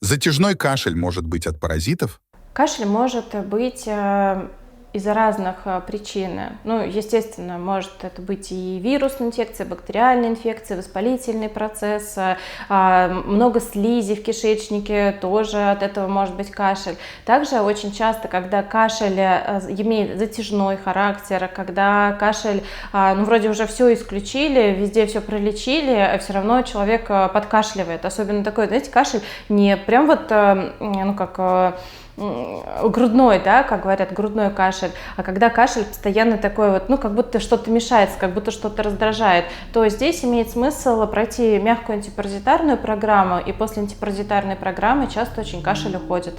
Затяжной кашель может быть от паразитов? Кашель может быть из-за разных причин. Ну, естественно, может это быть и вирусная инфекция, бактериальная инфекция, воспалительный процесс, много слизи в кишечнике, тоже от этого может быть кашель. Также очень часто, когда кашель имеет затяжной характер, когда кашель, ну, вроде уже все исключили, везде все пролечили, а все равно человек подкашливает. Особенно такой, знаете, кашель не прям вот, ну, как грудной, да, как говорят, грудной кашель, а когда кашель постоянно такой вот, ну, как будто что-то мешается, как будто что-то раздражает, то здесь имеет смысл пройти мягкую антипаразитарную программу, и после антипаразитарной программы часто очень кашель уходит.